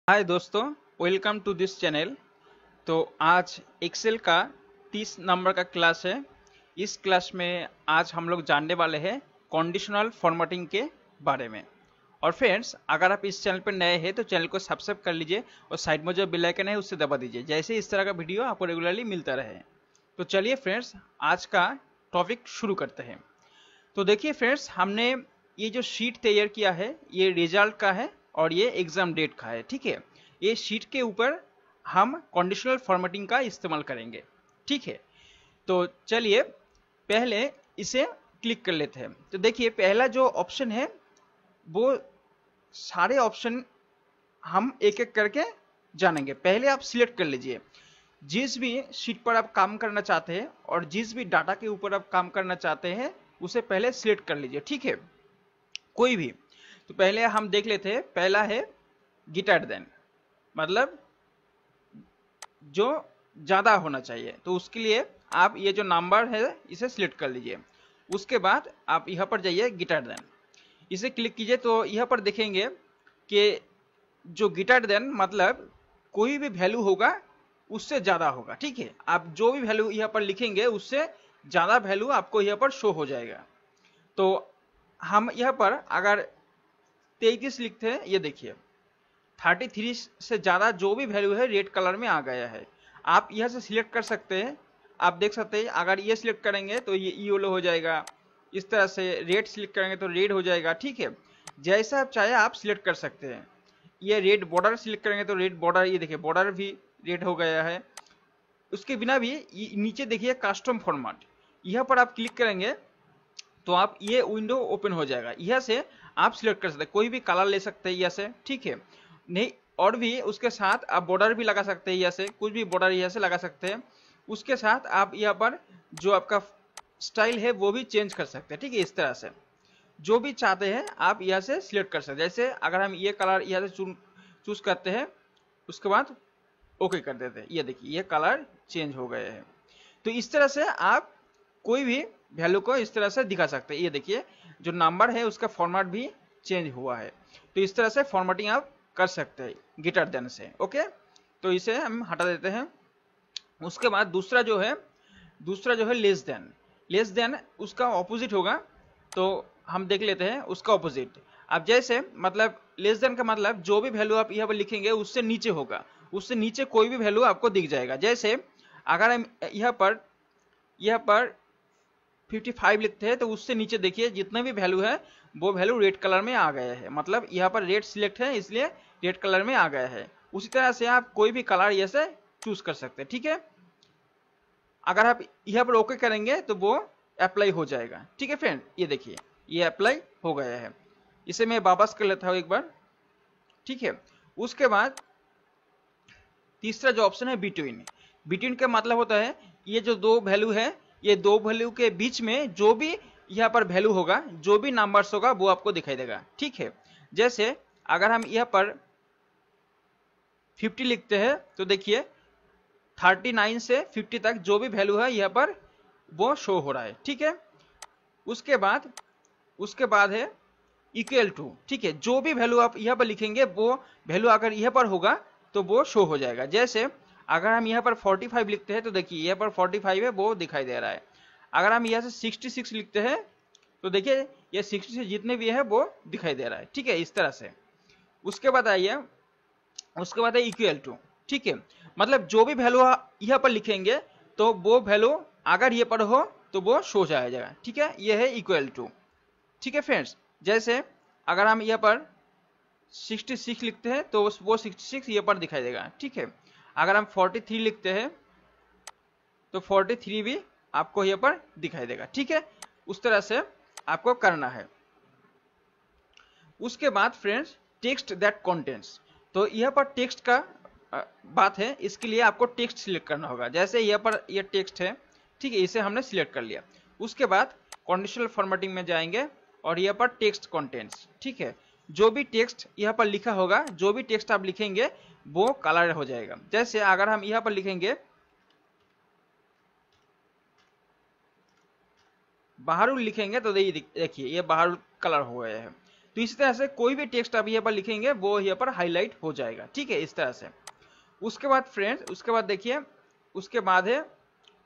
हाय दोस्तों, welcome to this channel. तो आज एक्सेल का 30 नंबर का क्लास है। इस क्लास में आज हम लोग जानने वाले हैं कंडीशनल फॉर्मेटिंग के बारे में। और फ्रेंड्स, अगर आप इस चैनल पर नए हैं तो चैनल को सब्सक्राइब कर लीजिए और साइड में जो बेल आइकन है उससे दबा दीजिए, जैसे इस तरह का वीडियो आपको रेगुलरली मिलता रहे। तो चलिए फ्रेंड्स, आज का टॉपिक शुरू करते हैं। तो देखिए फ्रेंड्स, हमने ये जो शीट तैयार किया है ये रिजल्ट का है और ये एग्जाम डेट का है। ठीक है, ये शीट के ऊपर हम कंडीशनल फॉर्मेटिंग का इस्तेमाल करेंगे। ठीक है, तो चलिए पहले इसे क्लिक कर लेते हैं। तो देखिए पहला जो ऑप्शन है वो सारे ऑप्शन हम एक एक करके जानेंगे। पहले आप सिलेक्ट कर लीजिए जिस भी शीट पर आप काम करना चाहते हैं और जिस भी डाटा के ऊपर आप काम करना चाहते हैं उसे पहले सिलेक्ट कर लीजिए। ठीक है, कोई भी। तो पहले हम देख लेते हैं। पहला है ग्रेटर देन, मतलब जो ज्यादा होना चाहिए। तो उसके लिए आप ये जो नंबर है इसे सिलेक्ट कर लीजिए। उसके बाद आप यहाँ पर जाइए ग्रेटर देन, इसे क्लिक कीजिए। तो यहाँ पर देखेंगे कि जो ग्रेटर देन मतलब कोई भी वैल्यू होगा उससे ज्यादा होगा। ठीक है, आप जो भी वैल्यू यहाँ पर लिखेंगे उससे ज्यादा वैल्यू आपको यहाँ पर शो हो जाएगा। तो हम यहाँ पर अगर 33 लिखते हैं, ये देखिए 33 से ज्यादा जो भी वैल्यू है रेड कलर में आ गया है। आप यहाँ से सिलेक्ट कर सकते हैं। आप देख सकते हैं अगर ये सिलेक्ट करेंगे तो ये येलो हो जाएगा, इस तरह से रेड सिलेक्ट करेंगे तो रेड हो जाएगा। ठीक है, जैसा आप चाहे आप सिलेक्ट कर सकते हैं। ये रेड बॉर्डर सिलेक्ट करेंगे तो रेड बॉर्डर, ये देखिए बॉर्डर भी रेड हो गया है। उसके बिना भी नीचे देखिए कस्टम फॉर्मेट, यहाँ पर आप क्लिक करेंगे तो आप ये विंडो ओपन हो जाएगा। यह से आप सिलेक्ट कर सकते हैं, कोई भी कलर ले सकते हैं यह से। ठीक है, नहीं और भी उसके साथ आप बॉर्डर भी लगा सकते हैं, यह से कुछ भी बॉर्डर यह से लगा सकते हैं। उसके साथ आप यहाँ पर जो आपका स्टाइल है वो भी चेंज कर सकते हैं। ठीक है, इस तरह से जो भी चाहते हैं आप यहाँ से सिलेक्ट कर सकते हैं। जैसे अगर हम ये कलर यहाँ से चूज करते हैं, उसके बाद ओके कर देते हैं, ये देखिए ये कलर चेंज हो गए हैं। तो इस तरह से आप कोई भी वैल्यू को इस तरह से दिखा सकते हैं। ये देखिए जो नंबर है उसका फॉर्मेट भी चेंज हुआ है। तो इस तरह से फॉर्मेटिंग आप कर सकते हैं ग्रेटर देन से। ओके, तो इसे हम हटा देते हैं। उसके बाद दूसरा जो है लेस देन। लेस देन उसका ऑपोजिट होगा, तो हम देख लेते हैं उसका ऑपोजिट। अब जैसे मतलब लेस देन का मतलब जो भी वैल्यू आप यहाँ पर लिखेंगे उससे नीचे होगा, उससे नीचे कोई भी वैल्यू आपको दिख जाएगा। जैसे अगर हम यहाँ पर 55 लिखते हैं तो उससे नीचे देखिए जितने भी वैल्यू है वो वैल्यू रेड कलर में आ गया है, मतलब यहाँ पर रेड सिलेक्ट है इसलिए रेड कलर में आ गया है। उसी तरह से आप कोई भी कलर ये से चूज कर सकते हैं। ठीक है, अगर आप यहाँ पर ओके करेंगे तो वो अप्लाई हो जाएगा। ठीक है फ्रेंड, ये देखिए ये अप्लाई हो गया है। इसे मैं वापस कर लेता हूँ एक बार। ठीक है, उसके बाद तीसरा जो ऑप्शन है बिटवीन। बिटवीन का मतलब होता है ये जो दो वैल्यू है, ये दो वैल्यू के बीच में जो भी यहाँ पर वैल्यू होगा, जो भी नंबर्स होगा वो आपको दिखाई देगा। ठीक है, जैसे अगर हम यहाँ पर 50 लिखते हैं तो देखिए 39 से 50 तक जो भी वैल्यू है यहाँ पर वो शो हो रहा है। ठीक है, उसके बाद है इक्वल टू। ठीक है, जो भी वैल्यू आप यहाँ पर लिखेंगे वो वैल्यू अगर यहाँ पर होगा तो वो शो हो जाएगा। जैसे अगर हम यहाँ पर 45 लिखते हैं तो देखिए यहाँ पर 45 है वो दिखाई दे रहा है। अगर हम यहाँ से 66 लिखते हैं तो देखिए ये 60 से जितने भी है वो दिखाई दे रहा है। ठीक है, इस तरह से। उसके बाद आइए, उसके बाद है इक्वल टू। ठीक है, मतलब जो भी वैल्यू यहाँ पर लिखेंगे तो वो वैल्यू अगर ये पर हो तो वो शो जाएगा। ठीक है, ये है इक्वल टू। ठीक है फ्रेंड्स, जैसे अगर हम यहाँ पर 66 लिखते हैं तो वो 66 ये पर दिखाई देगा। ठीक है, अगर हम 43 लिखते हैं तो 43 भी आपको यहाँ पर दिखाई देगा। ठीक है, उस तरह से आपको करना है। उसके बाद फ्रेंड्स टेक्स्ट दैट कंटेंट्स, तो यहाँ पर टेक्स्ट का बात है, इसके लिए आपको टेक्स्ट सिलेक्ट करना होगा। जैसे यहाँ पर ये टेक्स्ट है, ठीक है, इसे हमने सिलेक्ट कर लिया। उसके बाद कंडीशनल फॉर्मेटिंग में जाएंगे और यहाँ पर टेक्स्ट कंटेंट्स। ठीक है, जो भी टेक्स्ट यहाँ पर लिखा होगा, जो भी टेक्स्ट आप लिखेंगे वो कलर हो जाएगा। जैसे अगर हम यहाँ पर लिखेंगे बहारुल लिखेंगे तो देखिए ये बहारुल कलर हो गया है। तो इस तरह से कोई भी टेक्स्ट आप यहाँ पर लिखेंगे वो यहाँ पर हाईलाइट हो जाएगा, ठीक है, इस तरह से। उसके बाद फ्रेंड्स, उसके बाद देखिए, उसके बाद है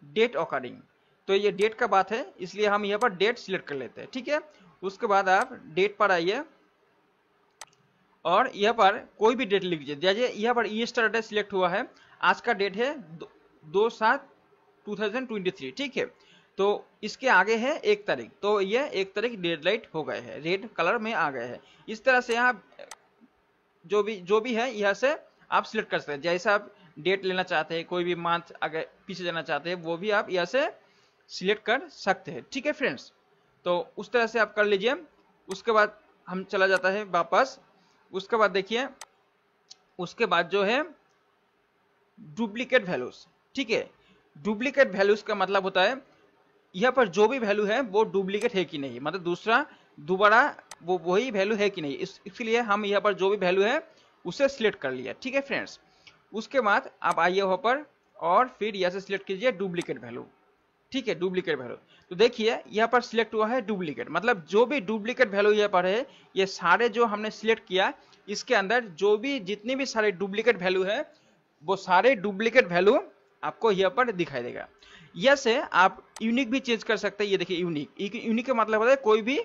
डेट ऑकरिंग। तो ये डेट का बात है, इसलिए हम यहाँ पर डेट सिलेक्ट कर लेते हैं, ठीक है। उसके बाद आप डेट पर आइए और यहाँ पर कोई भी डेट लिख दीजिए। जैसे यहाँ पर ईस्टर सिलेक्ट हुआ है, आज का डेट है 2/7/2023, ठीक है। तो इसके आगे है 1 तारीख, तो ये 1 तारीख डेड लाइट हो गए हैं, रेड कलर में आ गए हैं। इस तरह से आप जो भी है यहाँ से आप सिलेक्ट कर सकते हैं। जैसा आप डेट लेना चाहते हैं, कोई भी मंथ अगर पीछे जाना चाहते हैं, वो भी आप यहाँ से सिलेक्ट कर सकते हैं, ठीक है फ्रेंड्स। तो उस तरह से आप कर लीजिए। उसके बाद हम चला जाता है वापस। उसके बाद देखिए, उसके बाद जो है डुप्लीकेट वैल्यूज, ठीक है। डुप्लीकेट वैल्यूज का मतलब होता है यहाँ पर जो भी वैल्यू है वो डुप्लीकेट है कि नहीं, मतलब दोबारा वो वही वैल्यू है कि नहीं, इसलिए हम यहाँ पर जो भी वैल्यू है उसे सिलेक्ट कर लिया, ठीक है फ्रेंड्स। उसके बाद आप आइए वहाँ पर और फिर यहाँ से सिलेक्ट कीजिए डुप्लीकेट वैल्यू, ठीक है, डुप्लीकेट वैल्यू। तो देखिए यहाँ पर सिलेक्ट हुआ है डुप्लीकेट, मतलब जो भी डुप्लीकेट वैल्यू यहाँ पर है, ये सारे जो हमने सिलेक्ट किया, इसके अंदर जो भी जितने भी सारे डुप्लीकेट वैल्यू है वो सारे डुप्लीकेट वैल्यू आपको यहाँ पर दिखाई देगा। यह से आप यूनिक भी चेंज कर सकते हैं। ये देखिए यूनिक का मतलब होता है कोई भी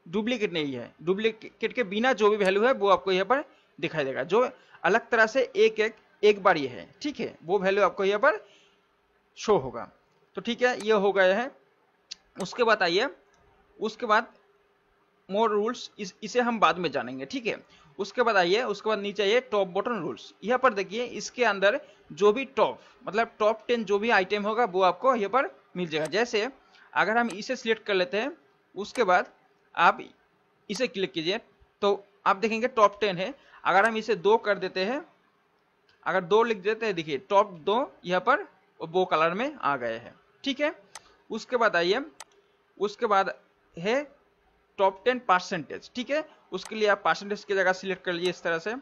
डुप्लीकेट नहीं है, डुप्लीकेट के बिना जो भी वैल्यू है वो आपको यहाँ पर दिखाई देगा, जो अलग तरह से एक बार ये है, ठीक है, वो वैल्यू आपको यहाँ पर शो होगा। तो ठीक है, ये हो गया है। उसके बाद आइए, उसके बाद मोर रूल्स, इसे हम बाद में जानेंगे, ठीक है। उसके बाद आइए, उसके बाद नीचे आइए टॉप बॉटम रूल्स। यहाँ पर देखिए, इसके अंदर जो भी मतलब टॉप 10 जो भी आइटम होगा वो आपको यहाँ पर मिल जाएगा। जैसे अगर हम इसे सिलेक्ट कर लेते हैं, उसके बाद आप इसे क्लिक कीजिए, तो आप देखेंगे टॉप 10 है। अगर हम इसे 2 कर देते हैं, अगर 2 लिख देते हैं, देखिए टॉप 2 यहाँ पर वो कलर में आ गए हैं, ठीक है। उसके बाद आइए, उसके बाद है टॉप 10 परसेंटेज, ठीक है। उसके लिए आप परसेंटेज की जगह सिलेक्ट कर लीजिए, इस तरह से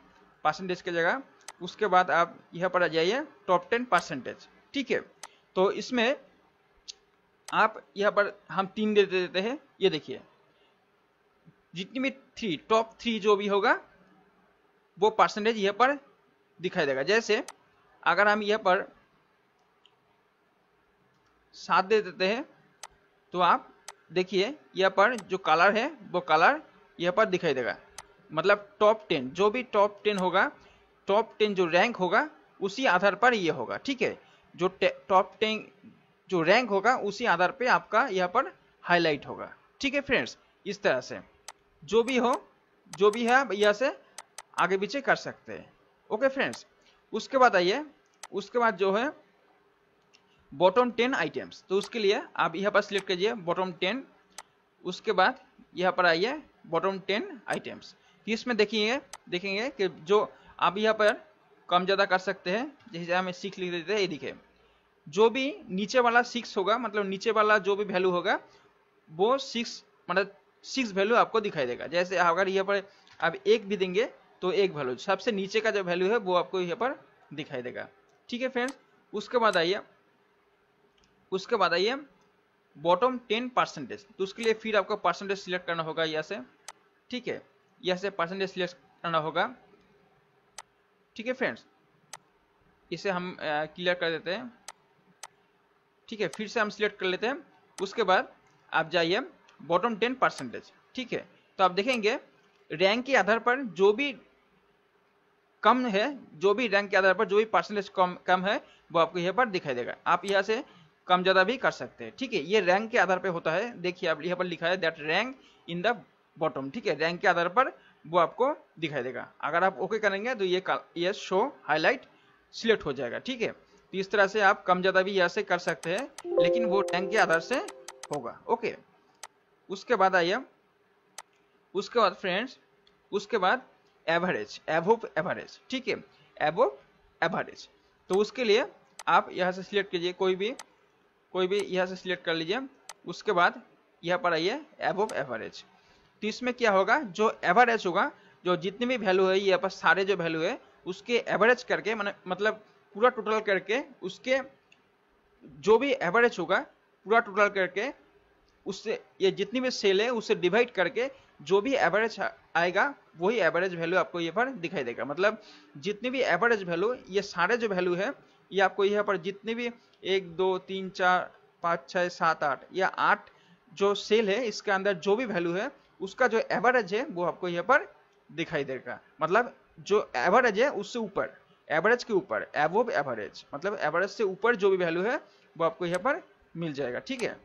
परसेंटेज की जगह। उसके बाद आप यहाँ पर आ जाइए टॉप 10 परसेंटेज, ठीक है। तो इसमें आप यहाँ पर हम 3 दे देते हैं। ये देखिए, जितनी भी टॉप 3 जो भी होगा वो परसेंटेज यहाँ पर दिखाई देगा। जैसे अगर हम यहाँ पर 7 दे देते हैं, तो आप देखिए यहाँ पर जो कलर है वो कलर यहाँ पर दिखाई देगा। मतलब टॉप 10 जो भी टॉप 10 होगा, टॉप 10 जो रैंक होगा उसी आधार पर ये होगा, ठीक है। जो टॉप 10 जो रैंक होगा उसी आधार पे आपका यहाँ पर हाईलाइट होगा, ठीक है फ्रेंड्स। इस तरह से जो भी हो, जो भी है आप यहाँ से आगे पीछे कर सकते हैं, ओके फ्रेंड्स। उसके बाद आइए, उसके बाद जो है बॉटम 10 आइटम्स, तो उसके लिए आप यहाँ पर सिलेक्ट कीजिए बॉटम 10। उसके बाद यहाँ पर आइए बॉटम 10 आइटम्स। इसमें देखेंगे कि जो आप यहाँ पर कम ज़्यादा कर सकते हैं। जैसे हमें 6 लिख देते हैं, ये देखिए जो भी नीचे वाला 6 होगा, मतलब नीचे वाला जो भी वैल्यू होगा वो 6 मतलब 6 वैल्यू आपको दिखाई देगा। जैसे अगर यहाँ पर आप 1 भी देंगे तो 1 वैल्यू, सबसे नीचे का जो वैल्यू है वो आपको यहाँ पर दिखाई देगा, ठीक है फ्रेंड्स। उसके बाद आइए, उसके बाद आइए बॉटम 10 परसेंटेज। तो उसके लिए फिर आपको परसेंटेज सिलेक्ट करना होगा यहाँ से, ठीक है, यहाँ से परसेंटेज सिलेक्ट करना होगा, ठीक है फ्रेंड्स। इसे हम क्लियर कर देते हैं, ठीक है। फिर से हम सिलेक्ट कर लेते हैं। उसके बाद आप जाइए बॉटम 10 परसेंटेज, ठीक है। तो आप देखेंगे रैंक के आधार पर जो भी कम है, जो भी रैंक के आधार पर जो भी परसेंटेज कम है वो आपको यहाँ पर दिखाई देगा। आप यहाँ से कम ज़्यादा भी कर सकते हैं, ठीक है। ये रैंक के आधार पे होता है। देखिए आप यहाँ पर लिखा है that rank in the bottom, ठीक है, रैंक के आधार पर वो आपको दिखाई देगा। अगर आप ओके करेंगे तो ये शो हाईलाइट सिलेक्ट हो जाएगा, ठीक है। तो इस तरह से आप कम ज़्यादा भी यहाँ से कर सकते हैं, लेकिन वो रैंक के आधार से होगा, ओके। उसके बाद आइए, उसके बाद फ्रेंड्स, उसके बाद एवरेज, एबोव एवरेज, ठीक है, एबोव एवरेज। तो उसके लिए आप यहाँ से सिलेक्ट कीजिए, कोई भी यहाँ से सिलेक्ट कर लीजिए। उसके बाद यहाँ पर आइए एबोव एवरेज। तो इसमें क्या होगा, जो एवरेज होगा, जो जितनी भी वैल्यू है यहाँ पर सारे जो वैल्यू है उसके एवरेज करके, मतलब पूरा टोटल करके, उसके जो भी एवरेज होगा पूरा टोटल करके, उससे ये जितनी भी सेल है उससे डिवाइड करके जो भी एवरेज आएगा वही एवरेज वैल्यू आपको यहाँ पर दिखाई देगा। मतलब जितनी भी एवरेज वैल्यू, ये सारे जो वैल्यू है ये आपको यहाँ पर जितने भी 1 2 3 4 5 6 7 8 या 8 जो सेल है इसके अंदर जो भी वैल्यू है उसका जो एवरेज है वो आपको यहाँ पर दिखाई देगा। मतलब जो एवरेज है उससे ऊपर, एवरेज के ऊपर, एबोव एवरेज, मतलब एवरेज से ऊपर जो भी वैल्यू है वो आपको यहाँ पर मिल जाएगा। ठीक है,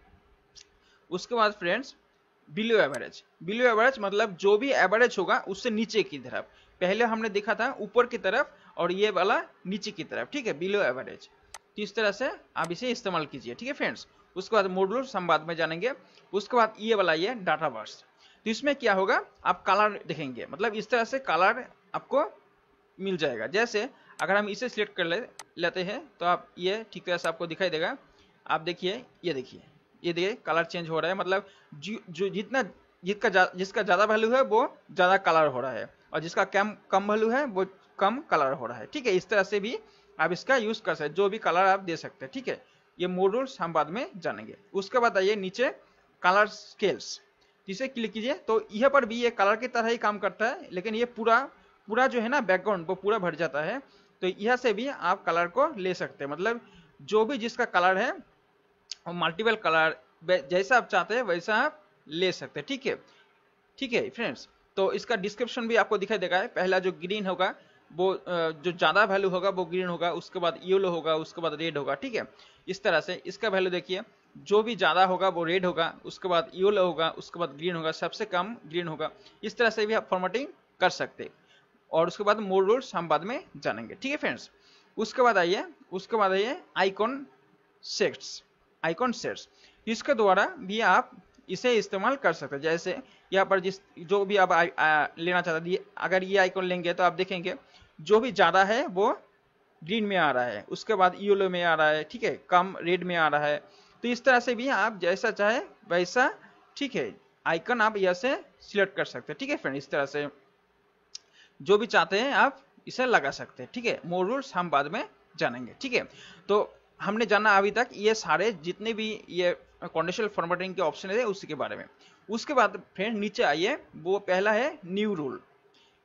उसके बाद friends below average. Below average मतलब जो भी एवरेज होगा उससे नीचे की तरफ। पहले हमने देखा था ऊपर की तरफ और ये वाला नीचे की तरफ। ठीक है, बिलो एवरेज। तो इस तरह से आप इसे इस्तेमाल कीजिए। ठीक है फ्रेंड्स, उसके बाद मॉड्यूल्स हम बाद में जानेंगे। उसके बाद ये वाला ये डाटा बर्स, तो इसमें क्या होगा, आप कलर देखेंगे। मतलब इस तरह से कलर आपको मिल जाएगा। जैसे अगर हम इसे सिलेक्ट कर लेते हैं तो आप ये ठीक तरह से आपको दिखाई देगा। आप देखिए, ये देखिए कलर चेंज हो रहा है। मतलब जो जिसका ज़्यादा वैल्यू है वो ज़्यादा कलर हो रहा है और जिसका कम वैल्यू है वो कम कलर हो रहा है। ठीक है, इस तरह से भी आप इसका यूज़ कर सकते हैं, जो भी कलर आप दे सकते हैं। ठीक है, ये मॉड्यूल्स हम बाद में जानेंगे। उसके बाद आइए नीचे कलर स्केल्स, इसे क्लिक कीजिए। तो यहाँ पर भी ये कलर की तरह ही काम करता है, लेकिन ये पूरा जो है ना बैकग्राउंड वो पूरा भर जाता है। तो यहाँ से भी आप कलर को ले सकते हैं। मतलब जो भी जिसका कलर है और मल्टीपल कलर जैसा आप चाहते हैं वैसा आप ले सकते हैं। ठीक है फ्रेंड्स, तो इसका डिस्क्रिप्शन भी आपको दिखाई देगा। पहला जो ग्रीन होगा वो जो ज़्यादा वैल्यू होगा वो ग्रीन होगा, उसके बाद येलो होगा, उसके बाद रेड होगा। ठीक है, इस तरह से इसका वैल्यू देखिए, जो भी ज़्यादा होगा वो रेड होगा, उसके बाद येलो होगा, उसके बाद ग्रीन होगा, सबसे कम ग्रीन होगा। इस तरह से भी आप फॉर्मेटिंग कर सकते हैं। और उसके बाद मोर रूल्स हम बाद में जानेंगे। ठीक है फ्रेंड्स, उसके बाद आइए आइकॉन सेट्स। इसके द्वारा भी आप इसे इस्तेमाल कर सकते हैं। जैसे यहाँ पर जो भी आप लेना चाहते हैं, अगर ये आइकॉन लेंगे तो आप देखेंगे जो भी ज़्यादा है वो ग्रीन में आ रहा है, उसके बाद येलो में आ रहा है। ठीक है, कम रेड में आ रहा है। तो इस तरह से भी आप जैसा चाहे वैसा, ठीक है, आइकन आप यहाँ से सिलेक्ट कर सकते हैं। ठीक है फ्रेंड, इस तरह से जो भी चाहते हैं आप इसे लगा सकते हैं। ठीक है, मोर रूल्स हम बाद में जानेंगे। ठीक है, तो हमने जाना अभी तक ये सारे जितने भी ये कंडीशनल फॉर्मेटिंग के ऑप्शन है उसी के बारे में। उसके बाद फ्रेंड नीचे आइए, वो पहला है न्यू रूल।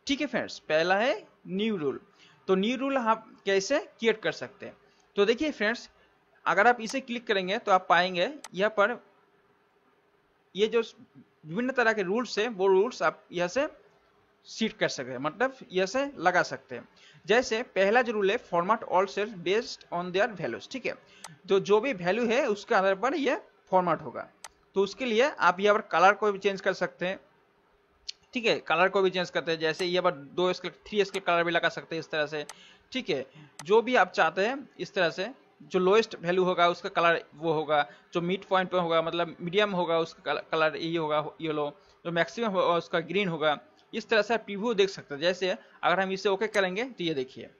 ठीक है फ्रेंड्स, पहला है न्यू रूल। तो न्यू रूल आप कैसे क्रिएट कर सकते हैं, तो देखिए फ्रेंड्स, अगर आप इसे क्लिक करेंगे तो आप पाएंगे यहाँ पर ये जो विभिन्न तरह के रूल्स है वो रूल्स आप यहाँ से सीट कर सकते हैं, मतलब यहाँ से लगा सकते हैं। जैसे पहला जो रूल है, format all cells based on their values. ठीक है, तो जो भी वैल्यू है उसके आधार पर ये फॉर्मेट होगा। तो उसके लिए आप यहाँ पर कलर को भी चेंज कर सकते हैं। ठीक है, कलर को भी चेंज करते हैं। जैसे ये पर 2 स्केल 3 स्केल कलर भी लगा सकते हैं इस तरह से। ठीक है, जो भी आप चाहते हैं इस तरह से। जो लोएस्ट वैल्यू होगा उसका कलर वो होगा, जो मिड पॉइंट पे होगा मतलब मीडियम होगा उसका कलर ये होगा येलो, जो मैक्सिमम होगा उसका ग्रीन होगा। इस तरह से आप प्रीव्यू देख सकते हैं। जैसे अगर हम इसे ओके करेंगे तो ये देखिए,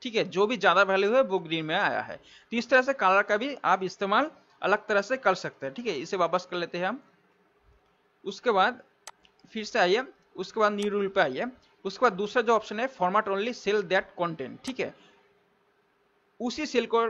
ठीक है, जो भी ज़्यादा वैल्यू है वो ग्रीन में आया है। तो इस तरह से कलर का भी आप इस्तेमाल अलग तरह से कर सकते हैं। ठीक है, इसे वापस कर लेते हैं हम। उसके बाद फिर से आइए, उसके बाद न्यू रूल पे आइए। उसके बाद दूसरा जो ऑप्शन है, format only cell that content. ठीक है, उसी सेल को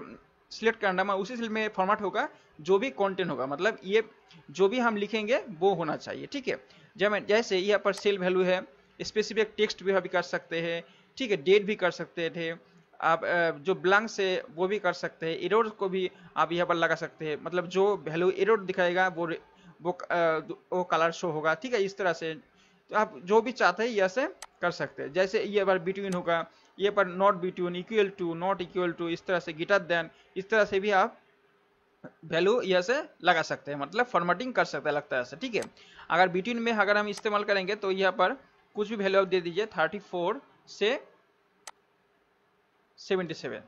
सिलेक्ट करना में उसी सेल में फॉर्मेट होगा जो भी कंटेंट होगा। मतलब ये जो भी हम लिखेंगे वो होना चाहिए। ठीक है, जैसे यहाँ पर सेल वैल्यू है, स्पेसिफिक टेक्स्ट भी कर सकते हैं। ठीक है, डेट भी कर सकते थे आप, जो ब्लैंक से वो भी कर सकते हैं। एरर को भी आप यहाँ पर लगा सकते हैं। मतलब जो वैल्यू एरर दिखाएगा वो कलर शो होगा। ठीक है, इस तरह से तो आप जो भी चाहते हैं यहाँ से कर सकते हैं। जैसे ये बार बिटवीन होगा, ये पर not between, equal to, not equal to, इस तरह से ग्रेटर देन, इस तरह से भी आप वैल्यू यहाँ से लगा सकते हैं। मतलब फॉर्मेटिंग कर सकते हैं अलग तरह से। ठीक है, अगर बिटवीन में अगर हम इस्तेमाल करेंगे तो यहाँ पर कुछ भी वैल्यू आप दे दीजिए, 34 से 77।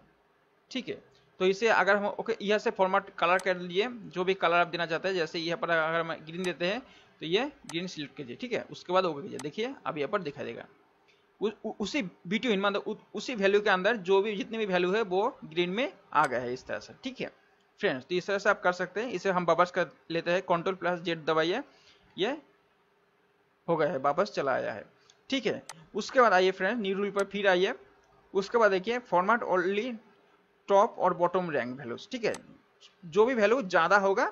ठीक है, तो इसे अगर हम ओके यहाँ से फॉर्मेट कलर कर लीजिए, जो भी कलर आप देना चाहते हैं। जैसे यहाँ पर अगर हम ग्रीन देते हैं तो ये ग्रीन सिलेक्ट कीजिए। ठीक है, उसके बाद ओके कीजिए। देखिए अब यहाँ पर दिखाई देगा उसी बिटवीन, मतलब उसी वैल्यू के अंदर जो भी जितनी भी वैल्यू है वो ग्रीन में आ गया है इस तरह से। ठीक है फ्रेंड्स, तो इस तरह से आप कर सकते हैं। इसे हम वापस कर लेते हैं, Ctrl+Z दबाइए, ये हो गया है, वापस चला आया है। ठीक है, उसके बाद आइए फ्रेंड्स न्यू रूल पर फिर आइए। उसके बाद देखिए फॉर्मेट ओनली टॉप और बॉटम रैंक वैल्यूज। ठीक है, जो भी वैल्यू ज़्यादा होगा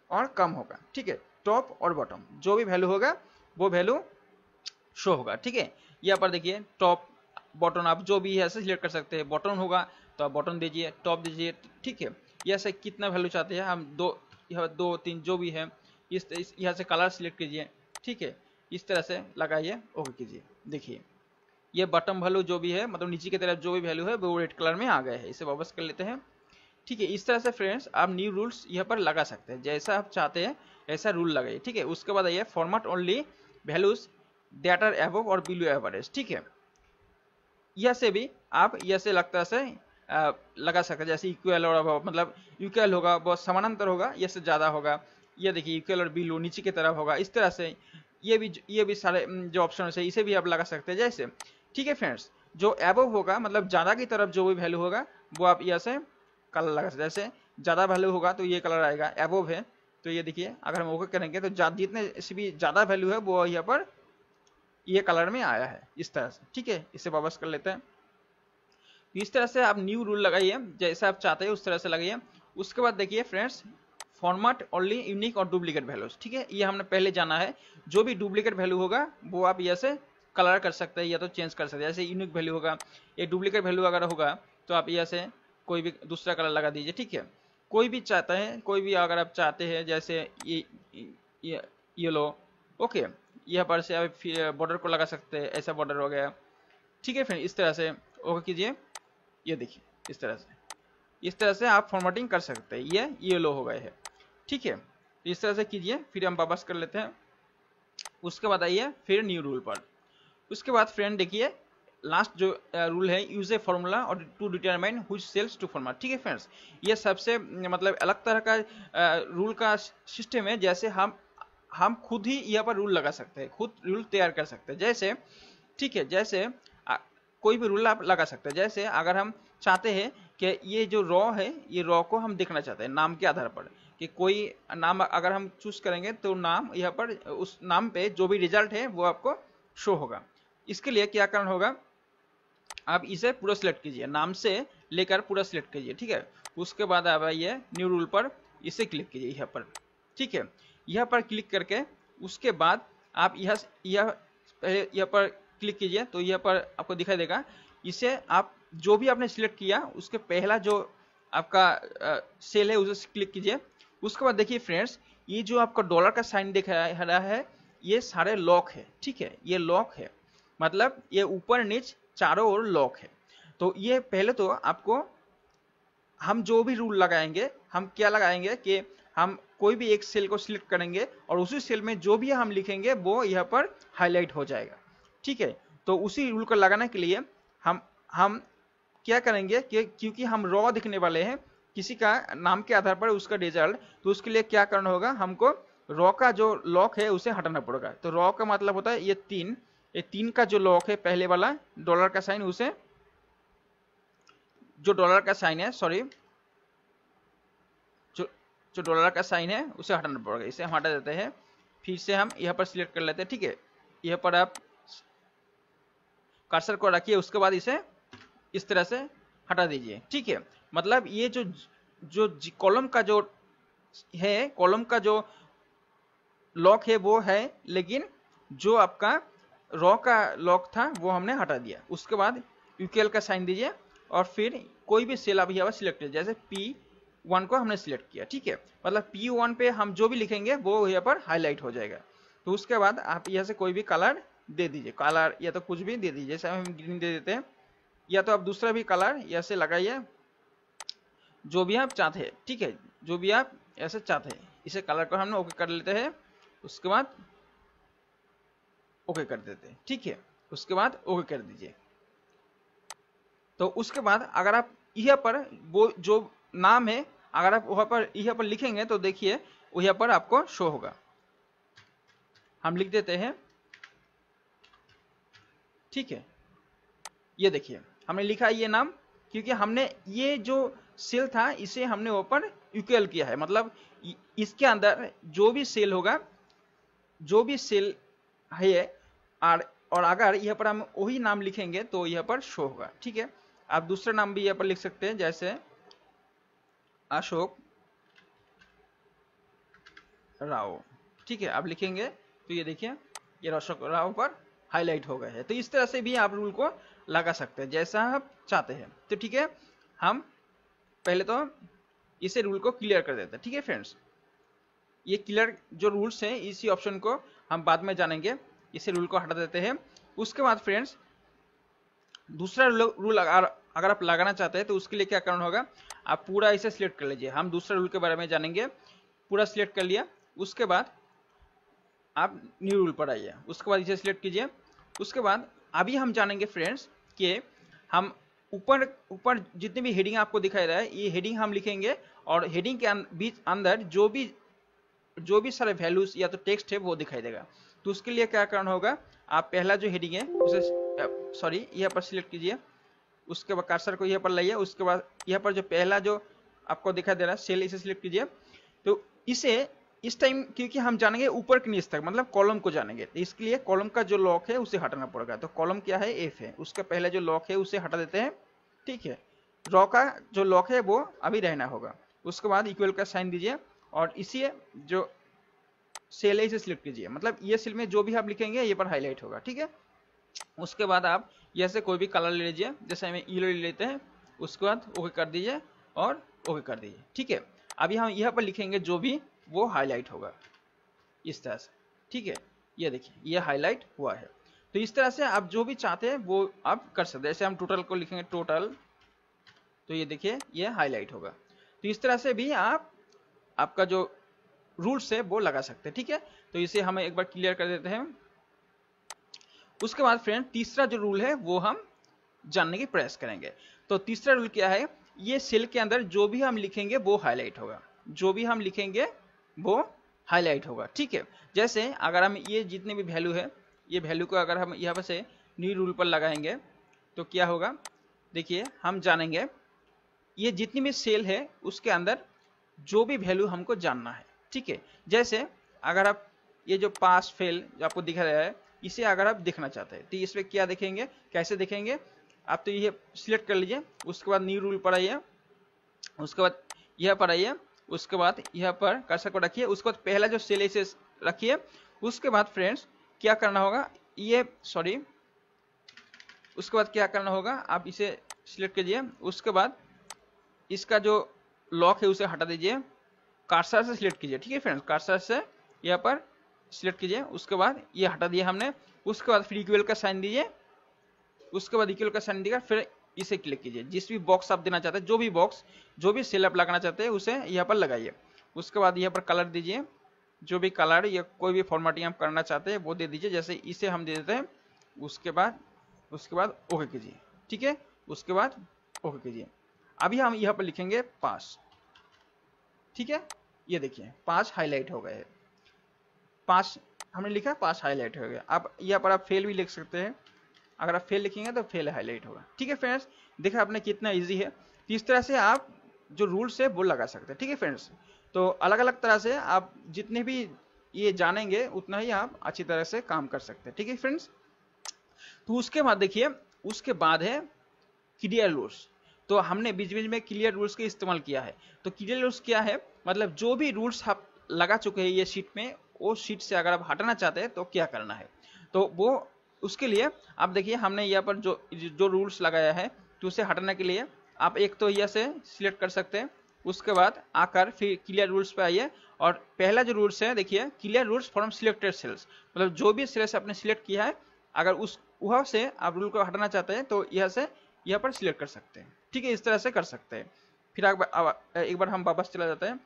और कम होगा। ठीक है, टॉप और बॉटम जो भी वैल्यू होगा वो वैल्यू शो होगा। ठीक है, यहाँ पर देखिए टॉप बॉटन आप जो भी है ऐसे सिलेक्ट कर सकते हैं। बॉटन होगा तो आप बॉटन दीजिए, टॉप दीजिए। ठीक है, यहाँ से कितना वैल्यू चाहते हैं हम, दो, यहाँ 2 3 जो भी है इस यहाँ से कलर सिलेक्ट कीजिए। ठीक है, इस तरह से लगाइए, ओके कीजिए। देखिए ये बॉटम वैल्यू जो भी है, मतलब नीचे की तरफ जो भी वैल्यू है वो रेड कलर में आ गए हैं। इसे वापस कर लेते हैं। ठीक है, इस तरह से फ्रेंड्स आप न्यू रूल्स यहाँ पर लगा सकते हैं, जैसा आप चाहते हैं ऐसा रूल लगाइए। ठीक है, उसके बाद आइए format only values that are above और बिलो एवरेज। ठीक है, यह से भी आप यह से लगता से लगा सकते हैं, जैसे इक्वल और अबव, मतलब इक्वल होगा बहुत समानांतर होगा, यह से ज्यादा होगा। ये देखिए इक्वल और बिलो नीचे की तरफ होगा, इस तरह से ये भी सारे जो ऑप्शन है इसे भी आप लगा सकते हैं जैसे। ठीक है फ्रेंड्स, जो अबव होगा मतलब ज्यादा की तरफ जो भी वैल्यू होगा वो आप यहाँ से कलर लगा सकते हैं। जैसे ज्यादा वैल्यू होगा तो ये कलर आएगा, अबव है तो ये देखिए अगर हम ओके करेंगे तो जितने से भी ज्यादा वैल्यू है वो यहाँ पर ये कलर में आया है, इस तरह से। ठीक है, इसे वापस कर लेते हैं। इस तरह से आप न्यू रूल लगाइए, जैसे आप चाहते हैं उस तरह से लगाइए। उसके बाद देखिए फ्रेंड्स, फॉर्मेट ओनली यूनिक और डुप्लीकेट वैल्यूज। ठीक है, ये हमने पहले जाना है। जो भी डुप्लीकेट वैल्यू होगा वो आप यहाँ से कलर कर सकते हैं या तो चेंज कर सकते हैं। जैसे यूनिक वैल्यू होगा, ये डुप्लीकेट वैल्यू अगर होगा तो आप यहाँ से कोई भी दूसरा कलर लगा दीजिए। ठीक है, कोई भी चाहते हैं, कोई भी अगर आप चाहते हैं जैसे ये लो, ओके, यहाँ पर से आप बॉर्डर को लगा सकते हैं, ऐसा बॉर्डर हो गया। ठीक है फ्रेंड, इस तरह से ओके कीजिए। ये देखिए इस तरह से आप फॉर्मेटिंग कर सकते हैं। ये लो हो गए है। ठीक है, इस तरह से कीजिए, फिर हम वापस कर लेते हैं। उसके बाद आइए फिर न्यू रूल पर। उसके बाद फ्रेंड देखिए लास्ट जो रूल है, यूज ए फॉर्मूला और to determine which cells to format. ठीक है फ्रेंड्स, ये सबसे मतलब अलग तरह का रूल का सिस्टम है। जैसे हम खुद ही यहाँ पर रूल लगा सकते हैं, खुद रूल तैयार कर सकते हैं जैसे। ठीक है, जैसे कोई भी रूल आप लगा सकते हैं। जैसे अगर हम चाहते हैं कि ये जो रॉ है, ये रॉ को हम देखना चाहते हैं नाम के आधार पर, कि कोई नाम अगर हम चूज करेंगे तो नाम यहाँ पर उस नाम पे जो भी रिजल्ट है वो आपको शो होगा। इसके लिए क्या करना होगा, आप इसे पूरा सिलेक्ट कीजिए, नाम से लेकर पूरा सिलेक्ट कीजिए। ठीक है, उसके बाद आप आइए न्यू रूल पर, इसे क्लिक कीजिए यहाँ पर। ठीक है, यहाँ पर क्लिक करके उसके बाद आप यहाँ पर क्लिक कीजिए तो यहाँ पर आपको दिखाई देगा। इसे आप जो भी आपने सिलेक्ट किया उसके पहला जो आपका सेल है उसे क्लिक कीजिए। उसके बाद देखिए फ्रेंड्स, ये जो आपका डॉलर का साइन दिख रहा है ये सारे लॉक है। ठीक है, ये लॉक है, मतलब ये ऊपर नीचे चारों ओर लॉक है। तो ये पहले तो आपको हम जो भी रूल लगाएंगे, हम क्या लगाएंगे कि हम कोई भी एक सेल को सिलेक्ट करेंगे और उसी सेल में जो भी हम लिखेंगे वो यहाँ पर हाईलाइट हो जाएगा। ठीक है, तो उसी रूल को लगाने के लिए हम क्या करेंगे कि क्योंकि हम रॉ दिखने वाले हैं किसी का नाम के आधार पर उसका रिजल्ट, तो उसके लिए क्या करना होगा, हमको रॉ का जो लॉक है उसे हटाना पड़ेगा। तो रॉ का मतलब होता है ये तीन का जो लॉक है पहले वाला डॉलर का साइन, उसे जो डॉलर का साइन है, सॉरी, जो डॉलर का साइन है उसे हटाना पड़ेगा। इसे हम हटा देते हैं, फिर से हम यहाँ पर सिलेक्ट कर लेते हैं। ठीक है, यहाँ पर आप कर्सर को रखिए, उसके बाद इसे इस तरह से हटा दीजिए। ठीक है, मतलब ये जो कॉलम का जो है, कॉलम का जो लॉक है वो है, लेकिन जो आपका रॉ का लॉक था वो हमने हटा दिया। उसके बाद यूकेएल का साइन दीजिए और फिर कोई भी सेल आप यहाँ पर सिलेक्ट कीजिए, जैसे P1 को हमने सिलेक्ट किया। ठीक है, मतलब P1 पे हम जो भी लिखेंगे वो यहाँ पर हाईलाइट हो जाएगा। तो उसके बाद आप यहाँ से कोई भी कलर दे दीजिए, कलर या तो कुछ भी दे दीजिए, जैसे हम ग्रीन दे देते हैं, या तो आप दूसरा भी कलर ऐसे लगाइए जो भी आप चाहते हैं। ठीक है, जो भी आप ऐसे चाहते हैं, इसे कलर को हमने ओके कर लेते हैं। उसके बाद ओके कर देते हैं। ठीक है, उसके बाद ओके कर दीजिए। तो उसके बाद अगर आप यहाँ पर वो जो नाम है अगर आप वहां पर यहाँ पर लिखेंगे तो देखिए यहाँ पर आपको शो होगा। हम लिख देते हैं। ठीक है, ये देखिए हमने लिखा ये नाम, क्योंकि हमने ये जो सेल था इसे हमने ऊपर इक्वल किया है, मतलब इसके अंदर जो भी सेल होगा, जो भी सेल है, और अगर यहाँ पर हम वही नाम लिखेंगे तो यहाँ पर शो होगा। ठीक है, आप दूसरा नाम भी यहाँ पर लिख सकते हैं, जैसे अशोक राव। ठीक है, आप लिखेंगे तो ये देखिए ये अशोक राव पर हाईलाइट हो गए हैं। तो इस तरह से भी आप रूल को लगा सकते हैं जैसा आप चाहते हैं। तो ठीक है, हम पहले तो इसे रूल को क्लियर कर देते हैं। ठीक है फ्रेंड्स, ये क्लियर जो रूल्स हैं इसी ऑप्शन को हम बाद में जानेंगे। इसे रूल को हटा देते हैं। उसके बाद फ्रेंड्स दूसरा रूल अगर आप लगाना चाहते हैं तो उसके लिए क्या करना होगा, आप पूरा इसे सिलेक्ट कर लीजिए। हम दूसरे रूल के बारे में जानेंगे। पूरा सिलेक्ट कर लिया, उसके बाद आप न्यू रूल पर आइए, उसके बाद इसे सिलेक्ट कीजिए। उसके बाद अभी हम जानेंगे फ्रेंड्स कि हम ऊपर ऊपर जितने भी हेडिंग आपको दिखाई रहा है, ये हेडिंग हम लिखेंगे और हेडिंग के बीच अंदर जो भी सारे वैल्यूज या तो टेक्स्ट है वो दिखाई देगा। तो उसके लिए क्या करना होगा, आप पहला जो हेडिंग है उसे सॉरी यहाँ पर सिलेक्ट कीजिए, उसके बाद कर्सर को यहाँ पर लाइए, उसके बाद यहाँ पर जो पहला जो आपको दिखाई दे रहा है सेल, इसे सिलेक्ट कीजिए। तो इसे इस टाइम क्योंकि हम जानेंगे ऊपर के नीचे तक, मतलब कॉलम को जानेंगे, तो इसके लिए कॉलम का जो लॉक है उसे हटाना पड़ेगा। तो कॉलम क्या है, एफ है, उसका पहले जो लॉक है उसे हटा देते हैं। ठीक है, रॉ का जो लॉक है वो अभी रहना होगा। उसके बाद इक्वल का साइन दीजिए और इसी जो सेल है इसे सिलेक्ट कीजिए, मतलब ये सेल में जो भी आप लिखेंगे ये पर हाईलाइट होगा। ठीक है, उसके बाद आप यहाँ से कोई भी कलर ले लीजिए, जैसे हमें येलो ले लेते हैं, उसके बाद ओके कर दीजिए और ओके कर दीजिए। ठीक है, अभी हम यहाँ पर लिखेंगे जो भी वो हाईलाइट होगा इस तरह से। ठीक है, ये देखिए ये हाईलाइट हुआ है। तो इस तरह से आप जो भी चाहते हैं वो आप कर सकते हैं। जैसे हम टोटल को लिखेंगे टोटल, तो ये देखिए ये हाईलाइट होगा। तो इस तरह से भी आप आपका जो रूल्स है वो लगा सकते हैं। ठीक है, तो इसे हम एक बार क्लियर कर देते हैं। उसके बाद फ्रेंड तीसरा जो रूल है वो हम जानने की प्रयास करेंगे। तो तीसरा रूल क्या है, ये सेल के अंदर जो भी हम लिखेंगे वो हाईलाइट होगा, जो भी हम लिखेंगे वो हाईलाइट होगा। ठीक है, जैसे अगर हम ये जितने भी वैल्यू है, ये वैल्यू को अगर हम यहाँ पर से न्यू रूल पर लगाएंगे तो क्या होगा, देखिए हम जानेंगे ये जितनी भी सेल है उसके अंदर जो भी वैल्यू हमको जानना है। ठीक है, जैसे अगर आप ये जो पास फेल जो आपको दिखा रहा है, इसे अगर आप देखना चाहते हैं तो इसमें क्या देखेंगे, कैसे देखेंगे, आप तो ये सिलेक्ट कर लीजिए, उसके बाद न्यू रूल पर आइए, उसके बाद यह पर आइए, उसके बाद यह पर कर्सर को रखिए, उसके बाद पहला जो सेल है इसे रखिए। उसके बाद फ्रेंड्स क्या करना होगा, ये सॉरी उसके बाद क्या करना होगा, आप इसे सिलेक्ट कीजिए, उसके बाद इसका जो लॉक है उसे हटा दीजिए, कर्सर से सिलेक्ट कीजिए। ठीक है फ्रेंड्स, कर्सर से यहाँ पर सिलेक्ट कीजिए, उसके बाद ये हटा दिया हमने। उसके बाद फिर इक्वल का साइन दीजिए, उसके बाद इक्वल का साइन देगा, फिर इसे क्लिक कीजिए। जिस भी बॉक्स आप देना चाहते हैं, जो भी बॉक्स जो भी सेल आप लगाना चाहते हैं उसे यहाँ पर लगाइए। उसके बाद यहाँ पर कलर दीजिए, जो भी कलर या कोई भी फॉर्मेटिंग आप करना चाहते हैं वो दे दीजिए, जैसे इसे हम दे देते हैं। उसके बाद ओके कीजिए। ठीक है, उसके बाद ओके कीजिए। अभी हम यहाँ पर लिखेंगे पास। ठीक है, ये देखिए 5 हाईलाइट हो गए हैं, 5 हमने लिखा, 5 हाईलाइट हो गया। अब यहाँ पर आप फेल भी लिख सकते हैं, अगर आप फेल लिखेंगे तो फेल हाईलाइट होगा। ठीक है फ्रेंड्स, देखा आपने कितना इजी है। तो इस तरह से आप जो रूल्स है वो लगा सकते हैं। ठीक है फ्रेंड्स, तो अलग अलग तरह से आप जितने भी ये जानेंगे उतना ही आप अच्छी तरह से काम कर सकते हैं। ठीक है फ्रेंड्स, तो उसके बाद देखिए, उसके बाद है क्लियर रूल्स। तो हमने बीच बीच में क्लियर रूल्स का इस्तेमाल किया है। तो क्लियर रूल्स क्या है, मतलब जो भी रूल्स आप लगा चुके हैं ये शीट में, वो शीट से अगर आप हटाना चाहते हैं तो क्या करना है, तो वो उसके लिए आप देखिए हमने यहाँ पर जो रूल्स लगाया है, तो उसे हटाने के लिए आप एक तो यहाँ से सिलेक्ट कर सकते हैं, उसके बाद आकर फिर क्लियर रूल्स पे आइए और पहला जो रूल्स है देखिए, clear rules from selected cells, मतलब जो भी सेल्स आपने सिलेक्ट किया है अगर उस वहाँ से आप रूल को हटाना चाहते हैं तो यहाँ से यहाँ पर सिलेक्ट कर सकते हैं। ठीक है, इस तरह से कर सकते हैं। फिर एक बार हम वापस चला जाते हैं,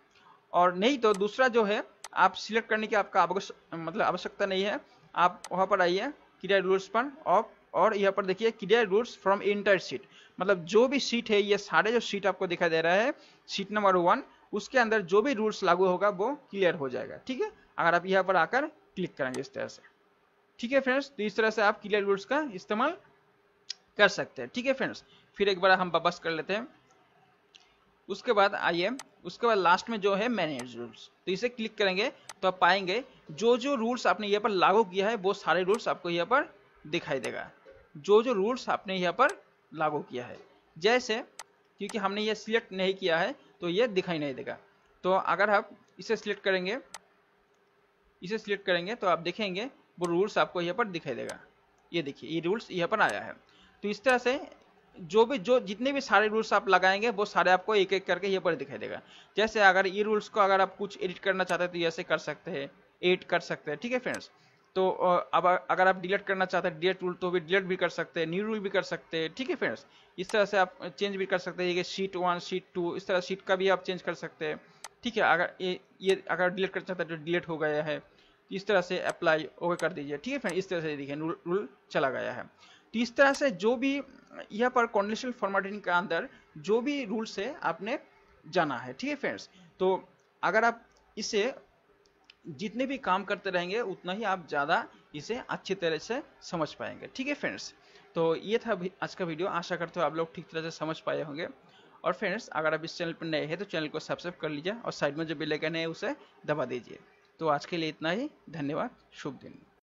और नहीं तो दूसरा जो है आप सिलेक्ट करने की आपका आवश्यकता नहीं है, आप वहाँ पर आइए क्लियर रूल्स पर और यहाँ पर देखिए clear rules from entire sheet, मतलब जो भी शीट है, ये सारे जो शीट आपको दिखाई दे रहा है शीट नंबर 1, उसके अंदर जो भी रूल्स लागू होगा वो क्लियर हो जाएगा। ठीक है, अगर आप यहाँ पर आकर क्लिक करेंगे इस तरह से। ठीक है फ्रेंड्स, तो इस तरह से आप क्लियर रूल्स का इस्तेमाल कर सकते हैं। ठीक है फ्रेंड्स, फिर एक बार हम वापस कर लेते हैं। उसके बाद आइए, उसके बाद लास्ट में जो है मैनेज रूल्स, तो इसे क्लिक करेंगे तो आप पाएंगे जो जो रूल्स आपने यहाँ पर लागू किया है वो सारे रूल्स आपको यहाँ पर दिखाई देगा, जो जो रूल्स आपने यहाँ पर लागू किया है। जैसे क्योंकि हमने ये सिलेक्ट नहीं किया है तो ये दिखाई नहीं देगा, तो अगर आप इसे सिलेक्ट करेंगे तो आप देखेंगे वो रूल्स आपको यहाँ पर दिखाई देगा। ये देखिए ये रूल्स यहाँ पर आया है। तो इस तरह से जो जितने भी सारे रूल्स आप लगाएंगे वो सारे आपको एक एक करके ये पर दिखाई देगा। जैसे अगर ये रूल्स को अगर आप कुछ एडिट करना चाहते हैं तो ऐसे कर सकते हैं, एडिट कर सकते हैं, ठीक है फ्रेंड्स। तो अब अगर आप डिलीट करना चाहते हैं डिलीट रूल तो भी डिलीट भी कर सकते हैं, न्यू रूल भी कर सकते हैं, ठीक है फ्रेंड्स। इस तरह से आप चेंज भी कर सकते हैं, ये शीट 1 शीट 2 इस तरह शीट का भी आप चेंज कर सकते हैं, ठीक है। अगर ये अगर डिलीट करना चाहते हैं तो डिलीट हो गया है, इस तरह से अप्लाई ओके कर दीजिए, ठीक है फ्रेंड। इस तरह से देखिए रूल चला गया है। तो इस तरह से जो भी यहाँ पर कंडीशनल फॉर्मेटिंग के अंदर जो भी रूल्स है आपने जाना है, ठीक है फ्रेंड्स। तो अगर आप इसे जितने भी काम करते रहेंगे उतना ही आप ज़्यादा इसे अच्छी तरह से समझ पाएंगे, ठीक है फ्रेंड्स। तो ये था आज का वीडियो, आशा करते हो आप लोग ठीक तरह से समझ पाए होंगे। और फ्रेंड्स अगर आप इस चैनल पर नए हैं तो चैनल को सब्सक्राइब कर लीजिए और साइड में जो बेल आइकन है उसे दबा दीजिए। तो आज के लिए इतना ही, धन्यवाद, शुभ दिन।